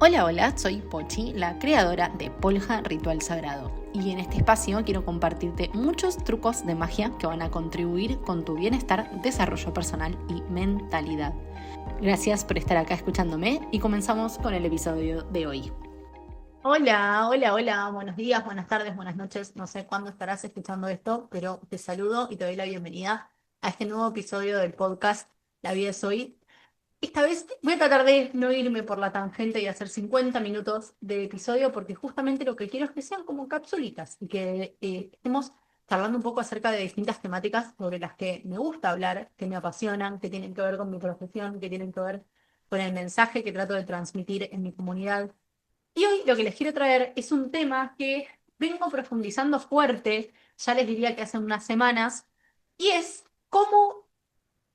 Hola, hola, soy Pochi, la creadora de Polja Ritual Sagrado, y en este espacio quiero compartirte muchos trucos de magia que van a contribuir con tu bienestar, desarrollo personal y mentalidad. Gracias por estar acá escuchándome y comenzamos con el episodio de hoy. Hola, hola, hola, buenos días, buenas tardes, buenas noches, no sé cuándo estarás escuchando esto, pero te saludo y te doy la bienvenida a este nuevo episodio del podcast La vida es hoy. Esta vez voy a tratar de no irme por la tangente y hacer 50 minutos de episodio porque justamente lo que quiero es que sean como capsulitas y que estemos charlando un poco acerca de distintas temáticas sobre las que me gusta hablar, que me apasionan, que tienen que ver con mi profesión, que tienen que ver con el mensaje que trato de transmitir en mi comunidad. Y hoy lo que les quiero traer es un tema que vengo profundizando fuerte, ya les diría que hace unas semanas, y es cómo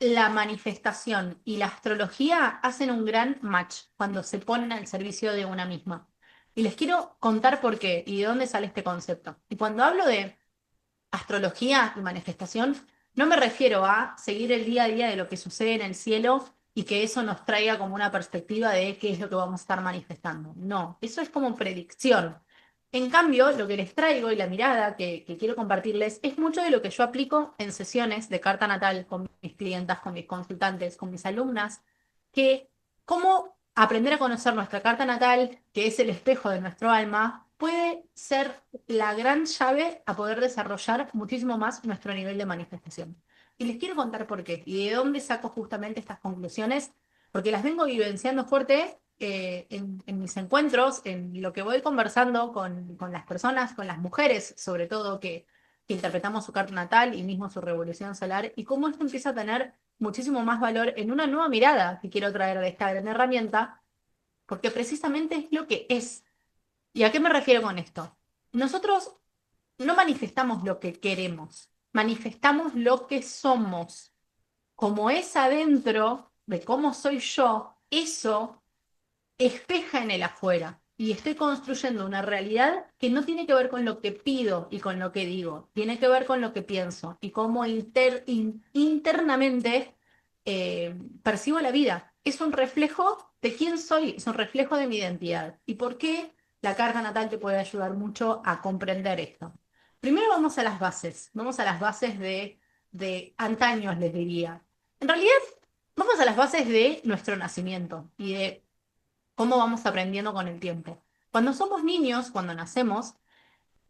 la manifestación y la astrología hacen un gran match cuando se ponen al servicio de una misma. Y les quiero contar por qué y de dónde sale este concepto. Y cuando hablo de astrología y manifestación, no me refiero a seguir el día a día de lo que sucede en el cielo y que eso nos traiga como una perspectiva de qué es lo que vamos a estar manifestando. No, eso es como predicción. En cambio, lo que les traigo y la mirada que quiero compartirles es mucho de lo que yo aplico en sesiones de carta natal con mis clientas, con mis consultantes, con mis alumnas, que cómo aprender a conocer nuestra carta natal, que es el espejo de nuestro alma, puede ser la gran llave a poder desarrollar muchísimo más nuestro nivel de manifestación. Y les quiero contar por qué y de dónde saco justamente estas conclusiones, porque las vengo vivenciando fuerte en mis encuentros, en lo que voy conversando con las personas, con las mujeres, sobre todo, que interpretamos su carta natal y mismo su revolución solar, y cómo esto empieza a tener muchísimo más valor en una nueva mirada que quiero traer de esta gran herramienta, porque precisamente es lo que es. ¿Y a qué me refiero con esto? Nosotros no manifestamos lo que queremos, manifestamos lo que somos. Como es adentro de cómo soy yo, eso espeja en el afuera. Y estoy construyendo una realidad que no tiene que ver con lo que pido y con lo que digo, tiene que ver con lo que pienso y cómo internamente percibo la vida. Es un reflejo de quién soy, es un reflejo de mi identidad. ¿Y por qué la carta natal te puede ayudar mucho a comprender esto? Primero vamos a las bases de antaños, les diría. En realidad, vamos a las bases de nuestro nacimiento y de cómo vamos aprendiendo con el tiempo. Cuando somos niños, cuando nacemos,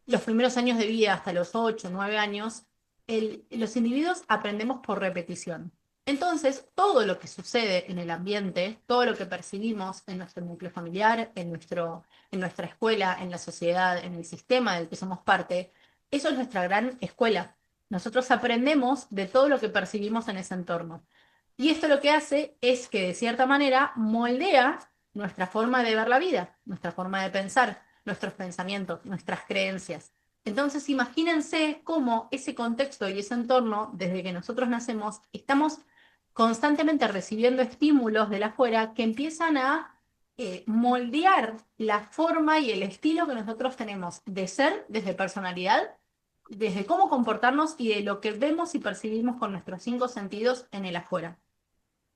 los primeros años de vida, hasta los 8 9 años, los individuos aprendemos por repetición. Entonces, todo lo que sucede en el ambiente, todo lo que percibimos en nuestro núcleo familiar, en nuestra escuela, en la sociedad, en el sistema del que somos parte, eso es nuestra gran escuela. Nosotros aprendemos de todo lo que percibimos en ese entorno. Y esto lo que hace es que, de cierta manera, moldea nuestra forma de ver la vida, nuestra forma de pensar, nuestros pensamientos, nuestras creencias. Entonces, imagínense cómo ese contexto y ese entorno, desde que nosotros nacemos, estamos constantemente recibiendo estímulos de la afuera que empiezan a moldear la forma y el estilo que nosotros tenemos de ser desde personalidad, desde cómo comportarnos y de lo que vemos y percibimos con nuestros cinco sentidos en el afuera.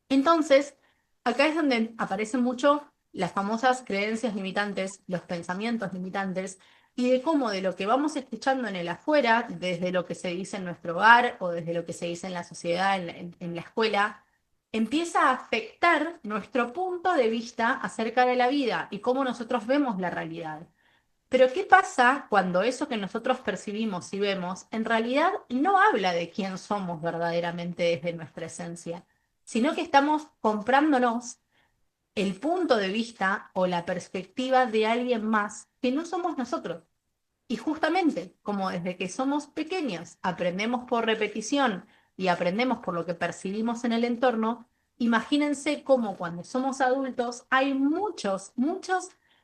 Entonces, acá es donde aparecen mucho las famosas creencias limitantes, los pensamientos limitantes, y de cómo de lo que vamos escuchando en el afuera, desde lo que se dice en nuestro hogar o desde lo que se dice en la sociedad, en la escuela, empieza a afectar nuestro punto de vista acerca de la vida y cómo nosotros vemos la realidad. Pero ¿qué pasa cuando eso que nosotros percibimos y vemos en realidad no habla de quién somos verdaderamente desde nuestra esencia, sino que estamos comprándonos el punto de vista o la perspectiva de alguien más que no somos nosotros? Y justamente, como desde que somos pequeños aprendemos por repetición y aprendemos por lo que percibimos en el entorno, imagínense cómo cuando somos adultos hay muchos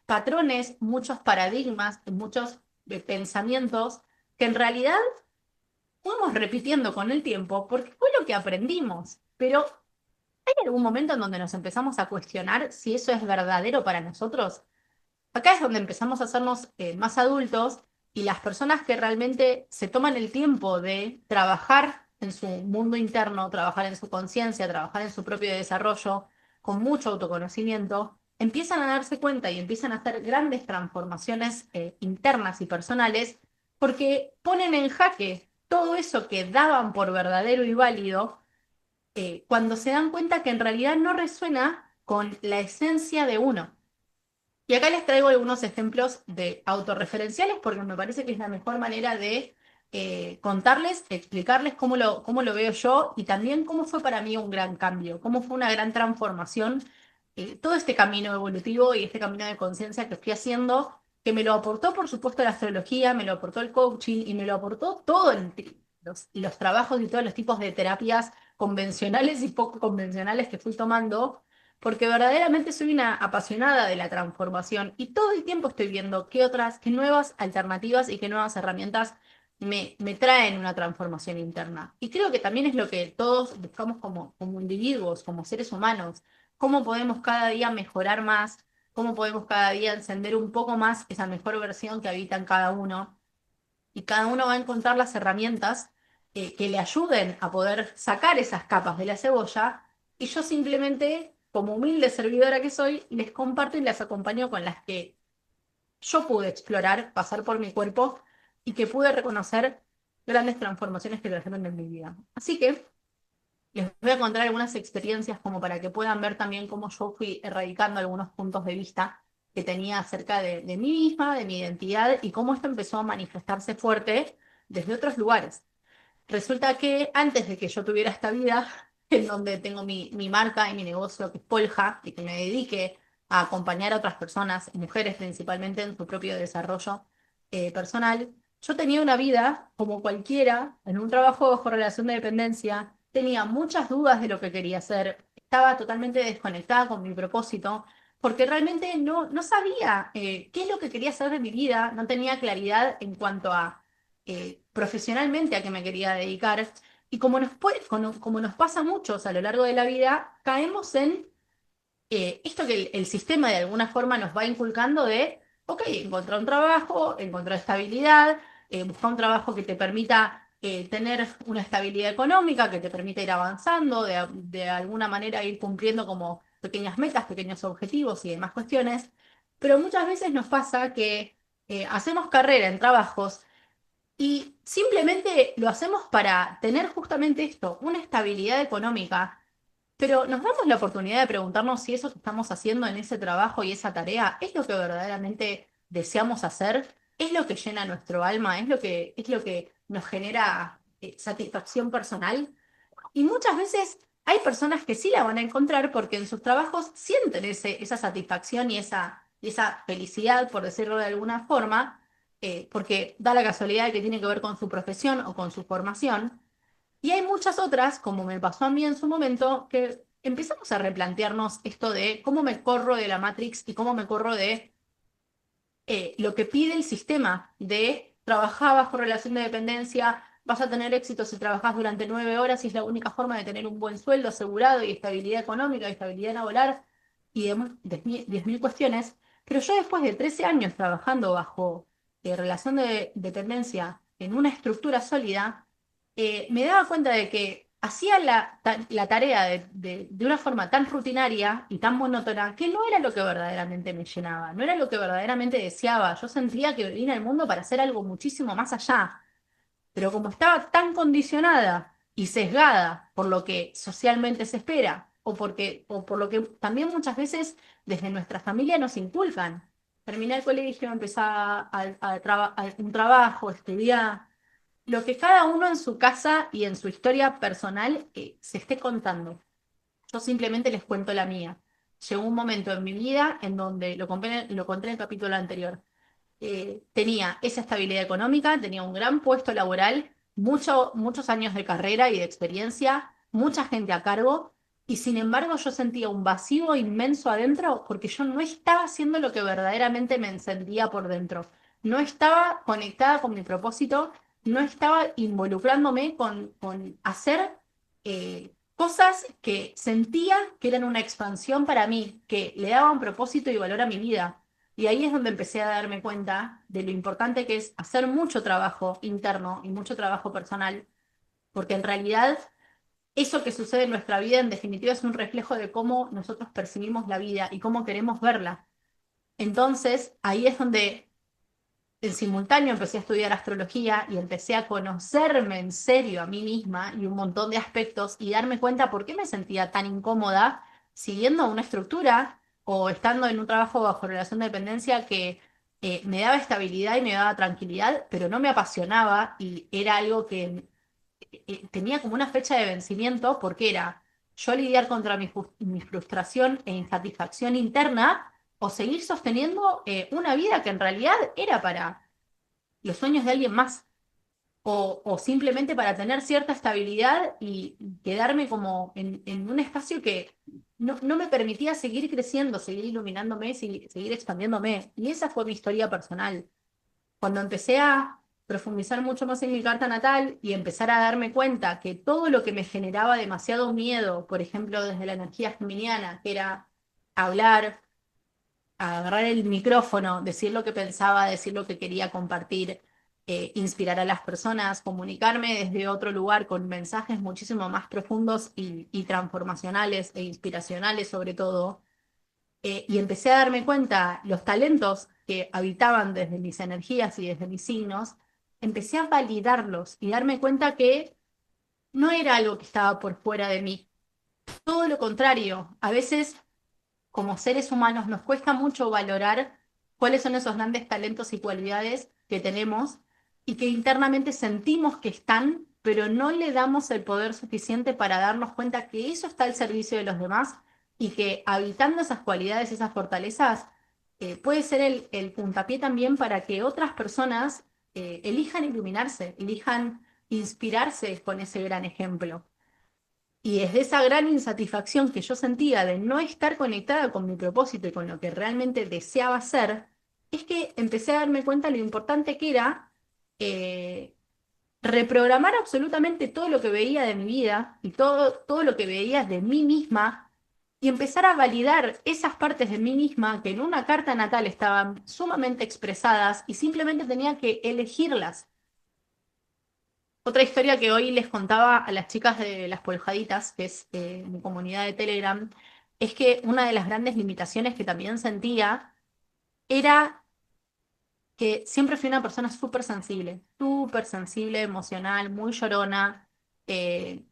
patrones, muchos paradigmas, muchos pensamientos que en realidad fuimos repitiendo con el tiempo porque fue lo que aprendimos. Pero ¿hay algún momento en donde nos empezamos a cuestionar si eso es verdadero para nosotros? Acá es donde empezamos a hacernos más adultos y las personas que realmente se toman el tiempo de trabajar en su mundo interno, trabajar en su conciencia, trabajar en su propio desarrollo, con mucho autoconocimiento, empiezan a darse cuenta y empiezan a hacer grandes transformaciones internas y personales porque ponen en jaque todo eso que daban por verdadero y válido cuando se dan cuenta que en realidad no resuena con la esencia de uno. Y acá les traigo algunos ejemplos de autorreferenciales porque me parece que es la mejor manera de contarles, explicarles cómo lo veo yo y también cómo fue para mí un gran cambio, cómo fue una gran transformación, todo este camino evolutivo y este camino de conciencia que fui haciendo, que me lo aportó, por supuesto, la astrología, me lo aportó el coaching y me lo aportó todos los trabajos y todos los tipos de terapias convencionales y poco convencionales que fui tomando porque verdaderamente soy una apasionada de la transformación y todo el tiempo estoy viendo qué nuevas alternativas y qué nuevas herramientas me traen una transformación interna. Y creo que también es lo que todos buscamos como individuos, como seres humanos, cómo podemos cada día mejorar más, cómo podemos cada día encender un poco más esa mejor versión que habita en cada uno y cada uno va a encontrar las herramientas que le ayuden a poder sacar esas capas de la cebolla y yo simplemente, como humilde servidora que soy, les comparto y les acompaño con las que yo pude explorar, pasar por mi cuerpo y que pude reconocer grandes transformaciones que trajeron en mi vida. Así que les voy a contar algunas experiencias como para que puedan ver también cómo yo fui erradicando algunos puntos de vista que tenía acerca de mí misma, de mi identidad y cómo esto empezó a manifestarse fuerte desde otros lugares. Resulta que antes de que yo tuviera esta vida, en donde tengo mi marca y mi negocio que es Polja, y que me dedique a acompañar a otras personas, mujeres principalmente, en su propio desarrollo personal, yo tenía una vida como cualquiera, en un trabajo bajo relación de dependencia, tenía muchas dudas de lo que quería hacer, estaba totalmente desconectada con mi propósito, porque realmente no sabía qué es lo que quería hacer de mi vida, no tenía claridad en cuanto a profesionalmente a qué me quería dedicar. Y como nos pasa a muchos a lo largo de la vida, caemos en esto que el sistema de alguna forma nos va inculcando de, ok, encontrar un trabajo, encontrar estabilidad, buscar un trabajo que te permita tener una estabilidad económica, que te permita ir avanzando, de alguna manera ir cumpliendo como pequeñas metas, pequeños objetivos y demás cuestiones. Pero muchas veces nos pasa que hacemos carrera en trabajos y simplemente lo hacemos para tener justamente esto, una estabilidad económica, pero nos damos la oportunidad de preguntarnos si eso que estamos haciendo en ese trabajo y esa tarea es lo que verdaderamente deseamos hacer, es lo que llena nuestro alma, es lo que nos genera satisfacción personal. Y muchas veces hay personas que sí la van a encontrar porque en sus trabajos sienten esa satisfacción y esa felicidad, por decirlo de alguna forma, porque da la casualidad de que tiene que ver con su profesión o con su formación. Y hay muchas otras, como me pasó a mí en su momento, que empezamos a replantearnos esto de cómo me corro de la Matrix y cómo me corro de lo que pide el sistema de trabajar bajo relación de dependencia, vas a tener éxito si trabajas durante 9 horas y es la única forma de tener un buen sueldo asegurado y estabilidad económica y estabilidad laboral y demás, 10.000 cuestiones. Pero yo después de 13 años trabajando bajo relación de dependencia en una estructura sólida, me daba cuenta de que hacía la tarea de una forma tan rutinaria y tan monótona que no era lo que verdaderamente me llenaba, no era lo que verdaderamente deseaba. Yo sentía que vine al mundo para hacer algo muchísimo más allá, pero como estaba tan condicionada y sesgada por lo que socialmente se espera o por lo que también muchas veces desde nuestra familia nos inculcan. Terminé el colegio, empecé a un trabajo, estudiar lo que cada uno en su casa y en su historia personal se esté contando. Yo simplemente les cuento la mía. Llegó un momento en mi vida en donde, lo conté en el capítulo anterior, tenía esa estabilidad económica, tenía un gran puesto laboral, muchos años de carrera y de experiencia, mucha gente a cargo, y sin embargo yo sentía un vacío inmenso adentro porque yo no estaba haciendo lo que verdaderamente me encendía por dentro. No estaba conectada con mi propósito, no estaba involucrándome con hacer cosas que sentía que eran una expansión para mí, que le daban propósito y valor a mi vida. Y ahí es donde empecé a darme cuenta de lo importante que es hacer mucho trabajo interno y mucho trabajo personal, porque en realidad eso que sucede en nuestra vida en definitiva es un reflejo de cómo nosotros percibimos la vida y cómo queremos verla. Entonces, ahí es donde en simultáneo empecé a estudiar astrología y empecé a conocerme en serio a mí misma y un montón de aspectos y darme cuenta por qué me sentía tan incómoda siguiendo una estructura o estando en un trabajo bajo relación de dependencia que me daba estabilidad y me daba tranquilidad, pero no me apasionaba y era algo que tenía como una fecha de vencimiento porque era yo lidiar contra mi frustración e insatisfacción interna o seguir sosteniendo una vida que en realidad era para los sueños de alguien más o simplemente para tener cierta estabilidad y quedarme como en un espacio que no me permitía seguir creciendo, seguir iluminándome, seguir expandiéndome. Y esa fue mi historia personal. Cuando empecé a profundizar mucho más en mi carta natal y empezar a darme cuenta que todo lo que me generaba demasiado miedo, por ejemplo, desde la energía geminiana, que era hablar, agarrar el micrófono, decir lo que pensaba, decir lo que quería compartir, inspirar a las personas, comunicarme desde otro lugar con mensajes muchísimo más profundos y transformacionales e inspiracionales sobre todo, y empecé a darme cuenta los talentos que habitaban desde mis energías y desde mis signos, empecé a validarlos y darme cuenta que no era algo que estaba por fuera de mí. Todo lo contrario, a veces como seres humanos nos cuesta mucho valorar cuáles son esos grandes talentos y cualidades que tenemos y que internamente sentimos que están, pero no le damos el poder suficiente para darnos cuenta que eso está al servicio de los demás y que habitando esas cualidades, esas fortalezas, puede ser el puntapié también para que otras personas elijan iluminarse, elijan inspirarse con ese gran ejemplo. Y desde esa gran insatisfacción que yo sentía de no estar conectada con mi propósito y con lo que realmente deseaba hacer, es que empecé a darme cuenta lo importante que era eh, reprogramar absolutamente todo lo que veía de mi vida y todo lo que veía de mí misma y empezar a validar esas partes de mí misma que en una carta natal estaban sumamente expresadas y simplemente tenía que elegirlas. Otra historia que hoy les contaba a las chicas de Las Poljaditas, que es mi comunidad de Telegram, es que una de las grandes limitaciones que también sentía era que siempre fui una persona súper sensible, emocional, muy llorona,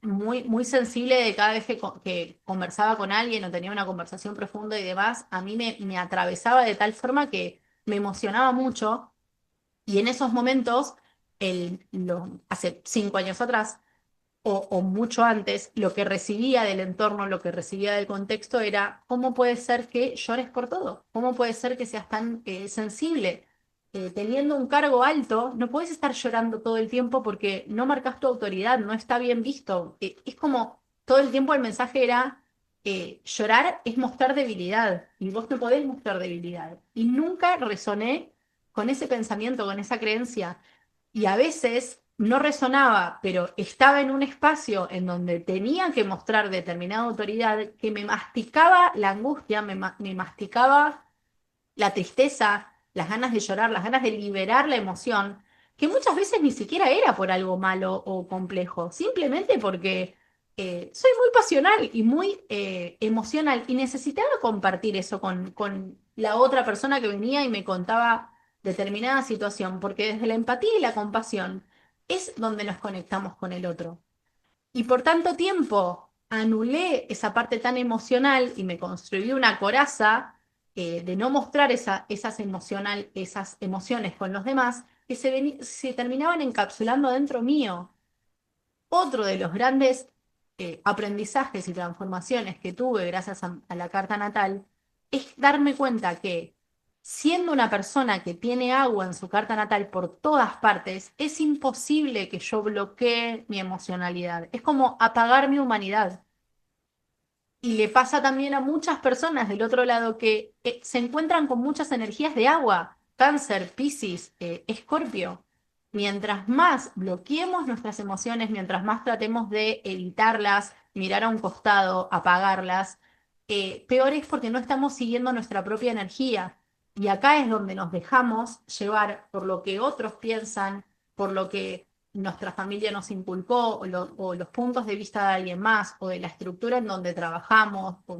muy sensible de cada vez que conversaba con alguien o tenía una conversación profunda y demás, a mí me atravesaba de tal forma que me emocionaba mucho y en esos momentos, hace 5 años atrás, o mucho antes, lo que recibía del entorno, lo que recibía del contexto era, ¿cómo puede ser que llores por todo? ¿Cómo puede ser que seas tan sensible? Teniendo un cargo alto, no puedes estar llorando todo el tiempo porque no marcas tu autoridad, no está bien visto. Es como todo el tiempo el mensaje era, llorar es mostrar debilidad y vos no podés mostrar debilidad. Y nunca resoné con ese pensamiento, con esa creencia y a veces no resonaba, pero estaba en un espacio en donde tenía que mostrar determinada autoridad que me masticaba la angustia, me masticaba la tristeza, las ganas de llorar, las ganas de liberar la emoción, que muchas veces ni siquiera era por algo malo o complejo, simplemente porque soy muy pasional y muy emocional y necesitaba compartir eso con la otra persona que venía y me contaba determinada situación, porque desde la empatía y la compasión es donde nos conectamos con el otro. Y por tanto tiempo anulé esa parte tan emocional y me construí una coraza de no mostrar esas emociones con los demás que se terminaban encapsulando dentro mío. Otro de los grandes aprendizajes y transformaciones que tuve gracias a la carta natal es darme cuenta que siendo una persona que tiene agua en su carta natal por todas partes, es imposible que yo bloquee mi emocionalidad. Es como apagar mi humanidad. Y le pasa también a muchas personas del otro lado que se encuentran con muchas energías de agua, Cáncer, Piscis, Escorpio. Mientras más bloqueemos nuestras emociones, mientras más tratemos de evitarlas, mirar a un costado, apagarlas, peor es porque no estamos siguiendo nuestra propia energía. Y acá es donde nos dejamos llevar por lo que otros piensan, por lo que nuestra familia nos inculcó, o los puntos de vista de alguien más, o de la estructura en donde trabajamos, o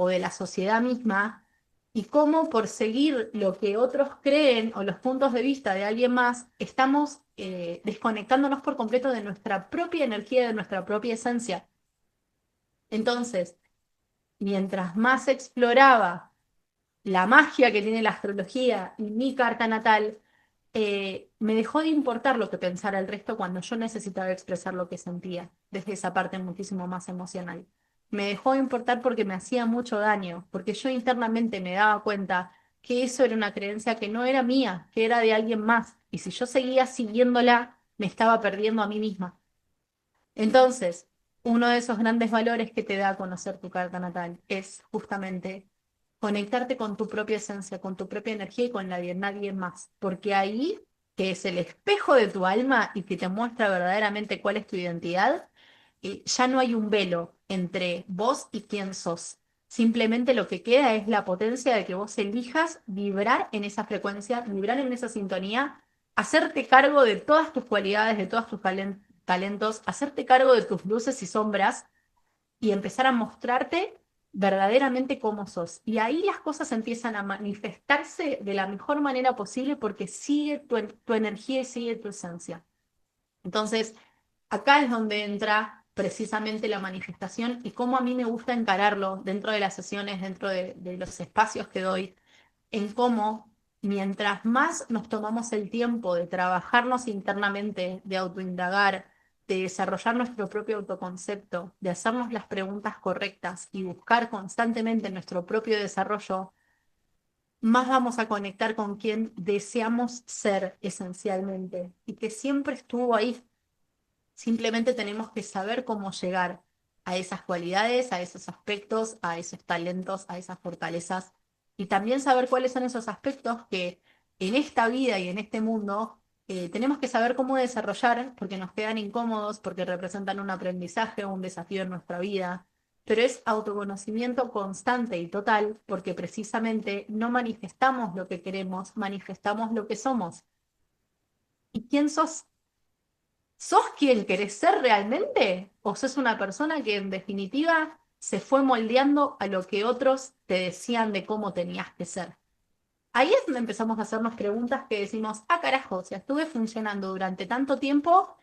de la sociedad misma, y cómo por seguir lo que otros creen o los puntos de vista de alguien más, estamos desconectándonos por completo de nuestra propia energía, de nuestra propia esencia. Entonces, mientras más exploraba la magia que tiene la astrología y mi carta natal, me dejó de importar lo que pensara el resto cuando yo necesitaba expresar lo que sentía, desde esa parte muchísimo más emocional. Me dejó de importar porque me hacía mucho daño, porque yo internamente me daba cuenta que eso era una creencia que no era mía, que era de alguien más, y si yo seguía siguiéndola, me estaba perdiendo a mí misma. Entonces, uno de esos grandes valores que te da a conocer tu carta natal es justamente conectarte con tu propia esencia, con tu propia energía y con la de nadie más, porque ahí, que es el espejo de tu alma y que te muestra verdaderamente cuál es tu identidad, ya no hay un velo entre vos y quién sos. Simplemente lo que queda es la potencia de que vos elijas vibrar en esa frecuencia, vibrar en esa sintonía, hacerte cargo de todas tus cualidades, de todos tus talentos, hacerte cargo de tus luces y sombras y empezar a mostrarte verdaderamente cómo sos. Y ahí las cosas empiezan a manifestarse de la mejor manera posible porque sigue tu energía y sigue tu esencia. Entonces, acá es donde entra precisamente la manifestación y cómo a mí me gusta encararlo dentro de las sesiones, dentro de los espacios que doy, en cómo mientras más nos tomamos el tiempo de trabajarnos internamente, de autoindagar, de desarrollar nuestro propio autoconcepto, de hacernos las preguntas correctas y buscar constantemente nuestro propio desarrollo, más vamos a conectar con quien deseamos ser esencialmente y que siempre estuvo ahí. Simplemente tenemos que saber cómo llegar a esas cualidades, a esos aspectos, a esos talentos, a esas fortalezas y también saber cuáles son esos aspectos que en esta vida y en este mundo tenemos que saber cómo desarrollar porque nos quedan incómodos, porque representan un aprendizaje o un desafío en nuestra vida. Pero es autoconocimiento constante y total porque precisamente no manifestamos lo que queremos, manifestamos lo que somos. ¿Y quién sos? ¿Sos quien querés ser realmente? ¿O sos una persona que en definitiva se fue moldeando a lo que otros te decían de cómo tenías que ser? Ahí es donde empezamos a hacernos preguntas que decimos, ah, carajo, o sea, estuve funcionando durante tanto tiempo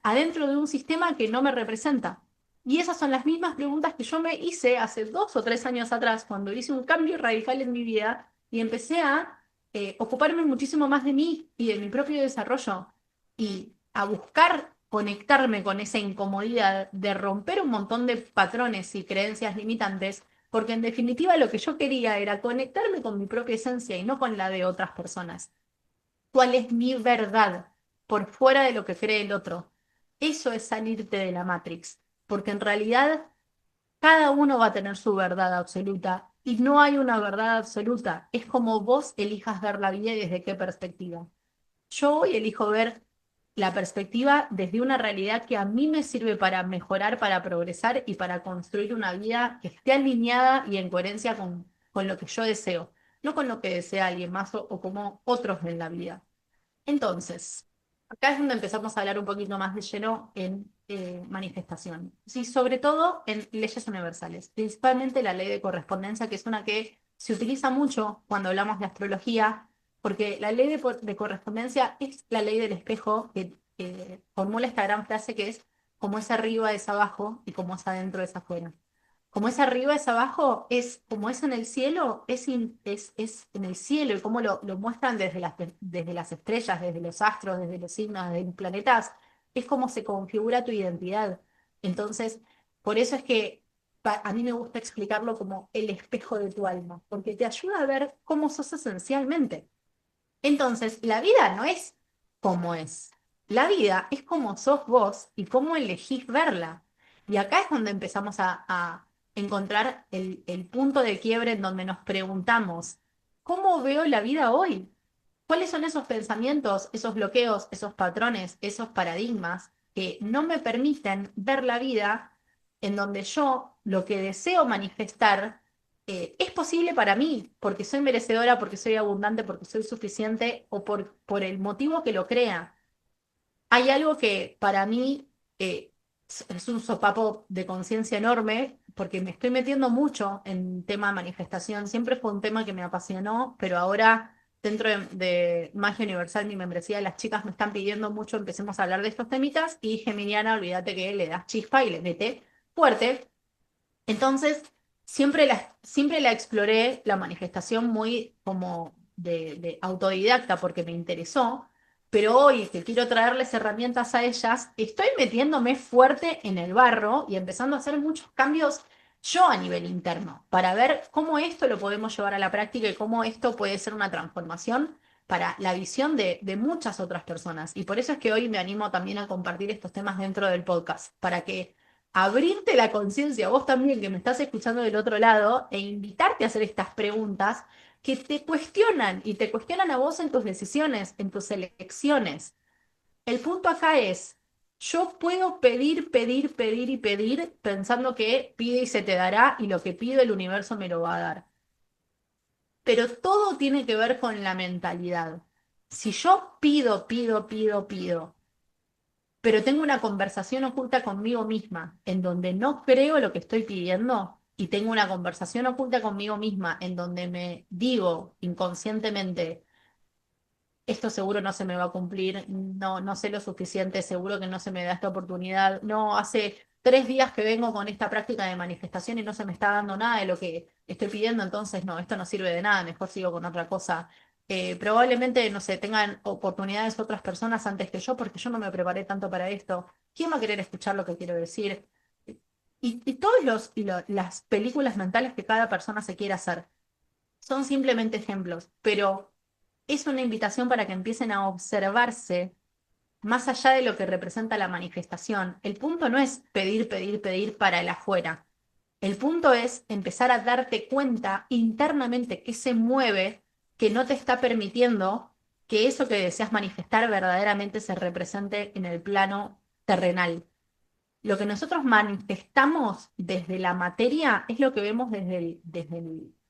adentro de un sistema que no me representa. Y esas son las mismas preguntas que yo me hice hace 2 o 3 años atrás, cuando hice un cambio radical en mi vida y empecé a ocuparme muchísimo más de mí y de mi propio desarrollo y a buscar conectarme con esa incomodidad de romper un montón de patrones y creencias limitantes porque en definitiva lo que yo quería era conectarme con mi propia esencia y no con la de otras personas. ¿Cuál es mi verdad por fuera de lo que cree el otro? Eso es salirte de la Matrix, porque en realidad cada uno va a tener su verdad absoluta y no hay una verdad absoluta. Es como vos elijas ver la vida y desde qué perspectiva. Yo hoy elijo ver la perspectiva desde una realidad que a mí me sirve para mejorar, para progresar y para construir una vida que esté alineada y en coherencia con lo que yo deseo, no con lo que desea alguien más o como otros en la vida. Entonces, acá es donde empezamos a hablar un poquito más de lleno en manifestación. Sí, sobre todo en leyes universales, principalmente la ley de correspondencia, que es una que se utiliza mucho cuando hablamos de astrología, porque la ley de correspondencia es la ley del espejo que formula esta gran frase que es como es arriba es abajo y como es adentro es afuera. Como es arriba es abajo, es como es en el cielo, es en el cielo, y como lo muestran desde las estrellas, desde los astros, desde los signos, desde los planetas, es como se configura tu identidad. Entonces, por eso es que a mí me gusta explicarlo como el espejo de tu alma, porque te ayuda a ver cómo sos esencialmente. Entonces, la vida no es como es. La vida es como sos vos y cómo elegís verla. Y acá es donde empezamos a encontrar el punto de quiebre en donde nos preguntamos, ¿cómo veo la vida hoy? ¿Cuáles son esos pensamientos, esos bloqueos, esos patrones, esos paradigmas que no me permiten ver la vida en donde yo lo que deseo manifestar es posible para mí, porque soy merecedora, porque soy abundante, porque soy suficiente o por el motivo que lo crea? hay algo que para mí es un sopapo de conciencia enorme, porque me estoy metiendo mucho en tema de manifestación. Siempre fue un tema que me apasionó, pero ahora dentro de Magia Universal, mi membresía, las chicas me están pidiendo mucho, empecemos a hablar de estos temitas, y Geminiana, olvídate que le das chispa y le mete fuerte. Entonces, siempre la exploré, la manifestación muy como de autodidacta porque me interesó, pero hoy que quiero traerles herramientas a ellas, estoy metiéndome fuerte en el barro y empezando a hacer muchos cambios yo a nivel interno para ver cómo esto lo podemos llevar a la práctica y cómo esto puede ser una transformación para la visión de muchas otras personas. Y por eso es que hoy me animo también a compartir estos temas dentro del podcast, para que abrirte la conciencia, vos también que me estás escuchando del otro lado, e invitarte a hacer estas preguntas que te cuestionan y te cuestionan a vos en tus decisiones, en tus elecciones. El punto acá es, yo puedo pedir, pedir, pedir y pedir pensando que pide y se te dará y lo que pido el universo me lo va a dar. Pero todo tiene que ver con la mentalidad. Si yo pido, pido, pido, pido, pero tengo una conversación oculta conmigo misma en donde no creo lo que estoy pidiendo, y tengo una conversación oculta conmigo misma en donde me digo inconscientemente, esto seguro no se me va a cumplir, no, no sé lo suficiente, seguro que no se me da esta oportunidad, no, hace 3 días que vengo con esta práctica de manifestación y no se me está dando nada de lo que estoy pidiendo, entonces no, esto no sirve de nada, mejor sigo con otra cosa. Probablemente, no sé, tengan oportunidades otras personas antes que yo porque yo no me preparé tanto para esto. ¿Quién va a querer escuchar lo que quiero decir? Y todas las películas mentales que cada persona se quiere hacer son simplemente ejemplos, pero es una invitación para que empiecen a observarse más allá de lo que representa la manifestación. El punto no es pedir, pedir, pedir para el afuera. El punto es empezar a darte cuenta internamente qué se mueve, que no te está permitiendo que eso que deseas manifestar verdaderamente se represente en el plano terrenal. Lo que nosotros manifestamos desde la materia es lo que vemos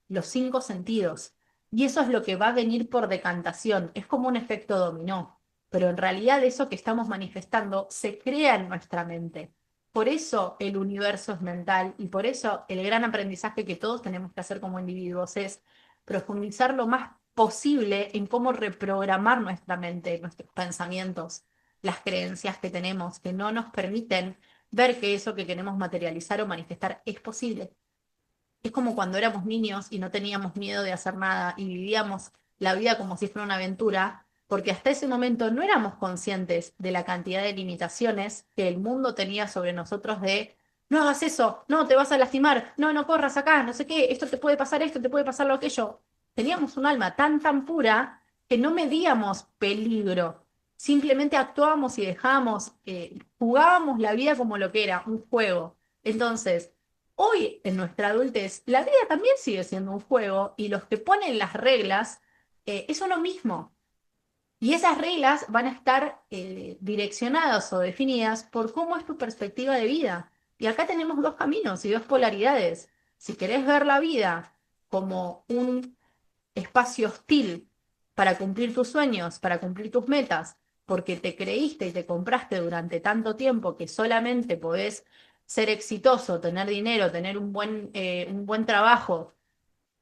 los 5 sentidos. Y eso es lo que va a venir por decantación. Es como un efecto dominó. Pero en realidad eso que estamos manifestando se crea en nuestra mente. Por eso el universo es mental, y por eso el gran aprendizaje que todos tenemos que hacer como individuos es profundizar lo más posible en cómo reprogramar nuestra mente, nuestros pensamientos, las creencias que tenemos, que no nos permiten ver que eso que queremos materializar o manifestar es posible. Es como cuando éramos niños y no teníamos miedo de hacer nada y vivíamos la vida como si fuera una aventura, porque hasta ese momento no éramos conscientes de la cantidad de limitaciones que el mundo tenía sobre nosotros de no hagas eso, no te vas a lastimar, no, no corras acá, no sé qué, esto te puede pasar lo aquello. Teníamos un alma tan, tan pura que no medíamos peligro. Simplemente actuábamos y dejábamos, jugábamos la vida como lo que era, un juego. Entonces, hoy en nuestra adultez, la vida también sigue siendo un juego, y los que ponen las reglas es uno mismo. Y esas reglas van a estar direccionadas o definidas por cómo es tu perspectiva de vida. Y acá tenemos dos caminos y dos polaridades. Si querés ver la vida como un espacio hostil para cumplir tus sueños, para cumplir tus metas, porque te creíste y te compraste durante tanto tiempo que solamente podés ser exitoso, tener dinero, tener un buen trabajo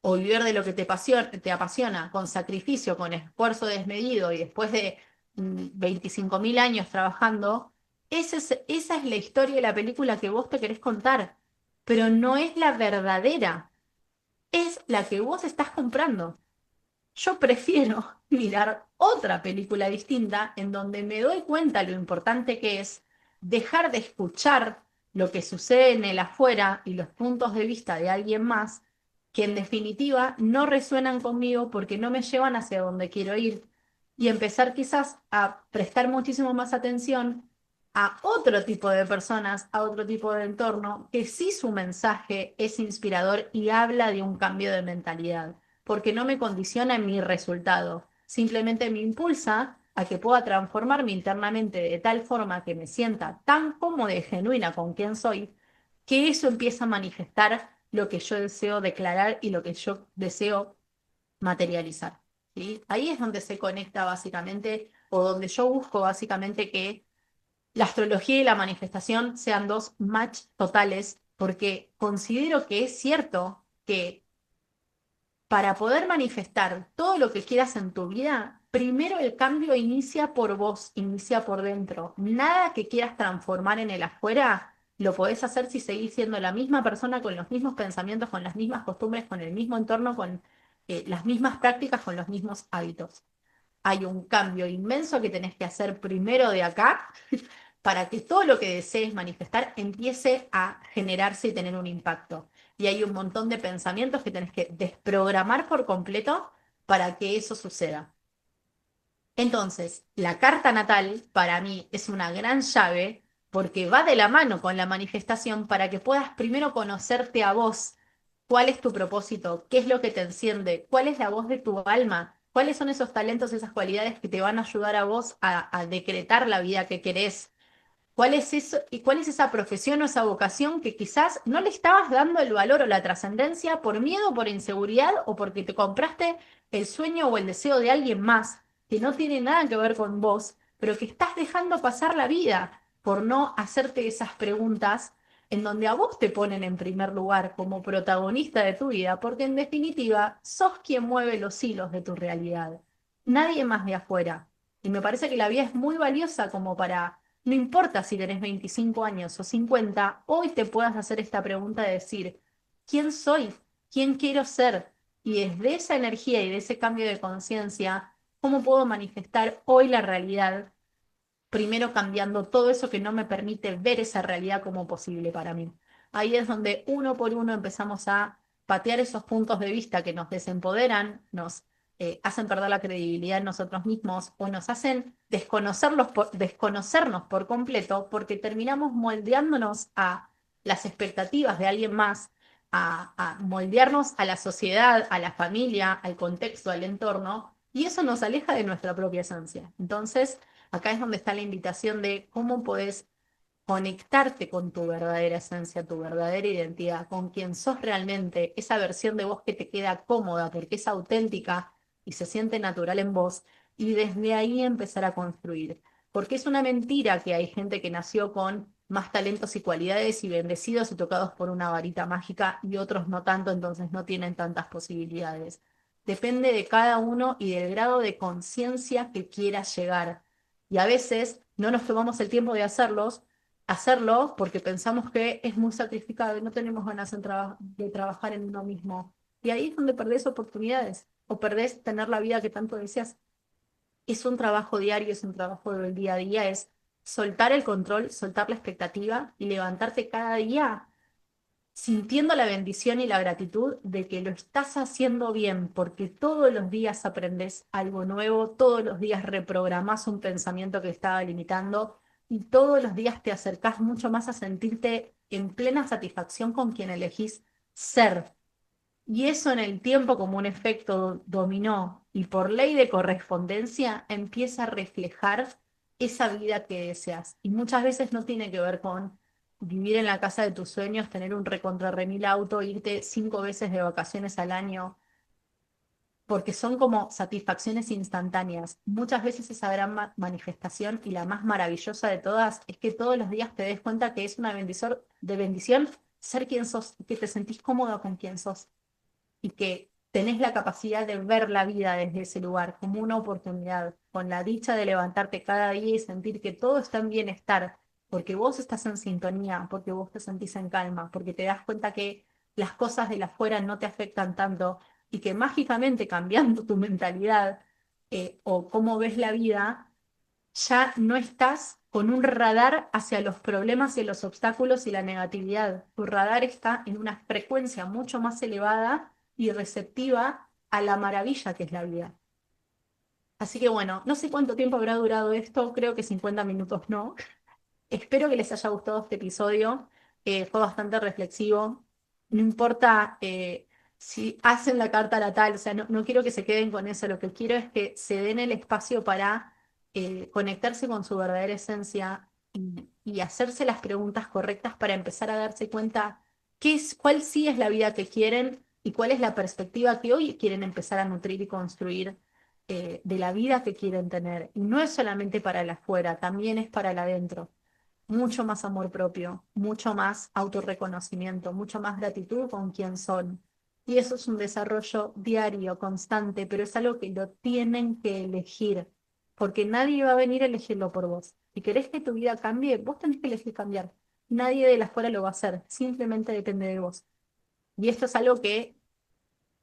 o vivir de lo que te apasiona, con sacrificio, con esfuerzo desmedido y después de 25.000 años trabajando, esa es la historia de la película que vos te querés contar, pero no es la verdadera, es la que vos estás comprando. Yo prefiero mirar otra película distinta en donde me doy cuenta lo importante que es dejar de escuchar lo que sucede en el afuera y los puntos de vista de alguien más, que en definitiva no resuenan conmigo porque no me llevan hacia donde quiero ir, y empezar quizás a prestar muchísimo más atención a otro tipo de personas, a otro tipo de entorno, que sí su mensaje es inspirador y habla de un cambio de mentalidad, porque no me condiciona en mi resultado, simplemente me impulsa a que pueda transformarme internamente de tal forma que me sienta tan cómoda y genuina con quien soy, que eso empieza a manifestar lo que yo deseo declarar y lo que yo deseo materializar. ¿Sí? Ahí es donde se conecta básicamente, o donde yo busco básicamente que la astrología y la manifestación sean dos match totales, porque considero que es cierto que para poder manifestar todo lo que quieras en tu vida, primero el cambio inicia por vos, inicia por dentro. Nada que quieras transformar en el afuera lo podés hacer si seguís siendo la misma persona con los mismos pensamientos, con las mismas costumbres, con el mismo entorno, con las mismas prácticas, con los mismos hábitos. Hay un cambio inmenso que tenés que hacer primero de acá para que todo lo que desees manifestar empiece a generarse y tener un impacto. Y hay un montón de pensamientos que tenés que desprogramar por completo para que eso suceda. Entonces, la carta natal para mí es una gran llave porque va de la mano con la manifestación para que puedas primero conocerte a vos, cuál es tu propósito, qué es lo que te enciende, cuál es la voz de tu alma, cuáles son esos talentos, esas cualidades que te van a ayudar a vos a decretar la vida que querés. ¿Cuál es eso, y cuál es esa profesión o esa vocación que quizás no le estabas dando el valor o la trascendencia por miedo, por inseguridad o porque te compraste el sueño o el deseo de alguien más que no tiene nada que ver con vos, pero que estás dejando pasar la vida por no hacerte esas preguntas en donde a vos te ponen en primer lugar como protagonista de tu vida, porque en definitiva sos quien mueve los hilos de tu realidad, nadie más de afuera. Y me parece que la vida es muy valiosa como para no importa si tenés 25 años o 50, hoy te puedas hacer esta pregunta de decir, ¿quién soy? ¿Quién quiero ser? Y desde esa energía y de ese cambio de conciencia, ¿cómo puedo manifestar hoy la realidad? Primero cambiando todo eso que no me permite ver esa realidad como posible para mí. Ahí es donde uno por uno empezamos a patear esos puntos de vista que nos desempoderan, nos hacen perder la credibilidad en nosotros mismos o nos hacen desconocernos por completo porque terminamos moldeándonos a las expectativas de alguien más, a moldearnos a la sociedad, a la familia, al contexto, al entorno, y eso nos aleja de nuestra propia esencia. Entonces, acá es donde está la invitación de cómo podés conectarte con tu verdadera esencia, tu verdadera identidad, con quien sos realmente, esa versión de vos que te queda cómoda porque es auténtica y se siente natural en vos, y desde ahí empezar a construir. Porque es una mentira que hay gente que nació con más talentos y cualidades y bendecidos y tocados por una varita mágica y otros no tanto, entonces no tienen tantas posibilidades. Depende de cada uno y del grado de conciencia que quiera llegar. Y a veces no nos tomamos el tiempo de hacerlo porque pensamos que es muy sacrificado y no tenemos ganas de trabajar en uno mismo. Y ahí es donde perdés oportunidades o perdés tener la vida que tanto deseas. Es un trabajo diario, es un trabajo del día a día, es soltar el control, soltar la expectativa y levantarte cada día sintiendo la bendición y la gratitud de que lo estás haciendo bien, porque todos los días aprendes algo nuevo, todos los días reprogramás un pensamiento que estaba limitando y todos los días te acercás mucho más a sentirte en plena satisfacción con quien elegís ser. Y eso en el tiempo como un efecto dominó y por ley de correspondencia empieza a reflejar esa vida que deseas. Y muchas veces no tiene que ver con vivir en la casa de tus sueños, tener un recontra remil auto, irte 5 veces de vacaciones al año, porque son como satisfacciones instantáneas. Muchas veces esa gran manifestación y la más maravillosa de todas es que todos los días te des cuenta que es una bendición ser quien sos y que te sentís cómodo con quien sos y que tenés la capacidad de ver la vida desde ese lugar como una oportunidad, con la dicha de levantarte cada día y sentir que todo está en bienestar, porque vos estás en sintonía, porque vos te sentís en calma, porque te das cuenta que las cosas de la afuera no te afectan tanto y que mágicamente cambiando tu mentalidad o cómo ves la vida, ya no estás con un radar hacia los problemas y los obstáculos y la negatividad. Tu radar está en una frecuencia mucho más elevada y receptiva a la maravilla que es la vida. Así que bueno, no sé cuánto tiempo habrá durado esto, creo que 50 minutos no. Espero que les haya gustado este episodio. Fue bastante reflexivo. No importa si hacen la carta natal, o sea, no quiero que se queden con eso. Lo que quiero es que se den el espacio para conectarse con su verdadera esencia y hacerse las preguntas correctas para empezar a darse cuenta cuál sí es la vida que quieren y cuál es la perspectiva que hoy quieren empezar a nutrir y construir de la vida que quieren tener. Y no es solamente para el afuera, también es para el adentro. mucho más amor propio, mucho más autorreconocimiento, mucho más gratitud con quien son. Y eso es un desarrollo diario, constante, pero es algo que lo tienen que elegir, porque nadie va a venir a elegirlo por vos. Si querés que tu vida cambie, vos tenés que elegir cambiar. Nadie de la escuela lo va a hacer, simplemente depende de vos. Y esto es algo que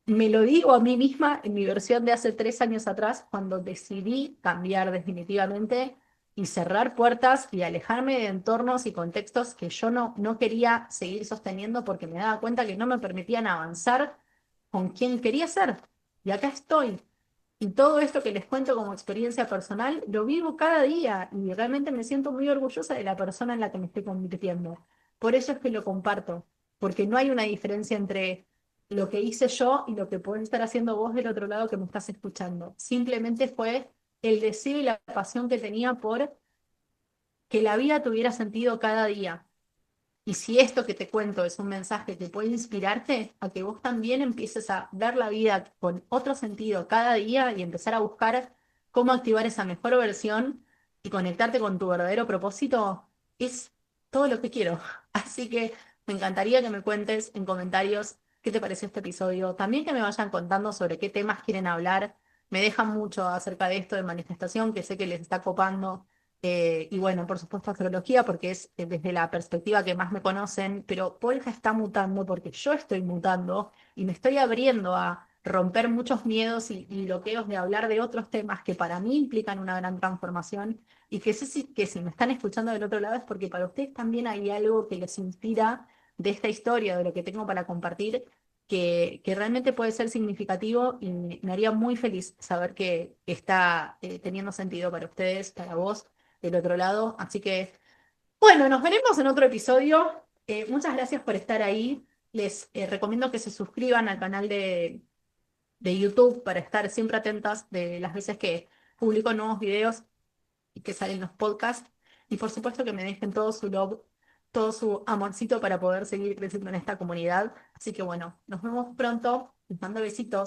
me lo digo a mí misma en mi versión de hace 3 años atrás, cuando decidí cambiar definitivamente y cerrar puertas y alejarme de entornos y contextos que yo no quería seguir sosteniendo porque me daba cuenta que no me permitían avanzar con quien quería ser. Y acá estoy. Y todo esto que les cuento como experiencia personal, lo vivo cada día y realmente me siento muy orgullosa de la persona en la que me estoy convirtiendo. Por eso es que lo comparto, porque no hay una diferencia entre lo que hice yo y lo que puedes estar haciendo vos del otro lado que me estás escuchando. Simplemente fue el deseo y la pasión que tenía por que la vida tuviera sentido cada día. Y si esto que te cuento es un mensaje que puede inspirarte a que vos también empieces a ver la vida con otro sentido cada día y empezar a buscar cómo activar esa mejor versión y conectarte con tu verdadero propósito, es todo lo que quiero. Así que me encantaría que me cuentes en comentarios qué te pareció este episodio. También que me vayan contando sobre qué temas quieren hablar. Me dejan mucho acerca de esto de manifestación, que sé que les está copando. Y bueno, por supuesto astrología, porque es desde la perspectiva que más me conocen, pero Polja está mutando porque yo estoy mutando y me estoy abriendo a romper muchos miedos y bloqueos de hablar de otros temas que para mí implican una gran transformación y que sé que si me están escuchando del otro lado es porque para ustedes también hay algo que les inspira de esta historia, de lo que tengo para compartir, que realmente puede ser significativo y me haría muy feliz saber que está teniendo sentido para ustedes, para vos del otro lado. Así que, bueno, nos veremos en otro episodio. Muchas gracias por estar ahí. Les recomiendo que se suscriban al canal de YouTube para estar siempre atentas de las veces que publico nuevos videos y que salen los podcasts. Y por supuesto que me dejen todo su love, todo su amorcito para poder seguir creciendo en esta comunidad. Así que bueno, nos vemos pronto. Les mando besitos.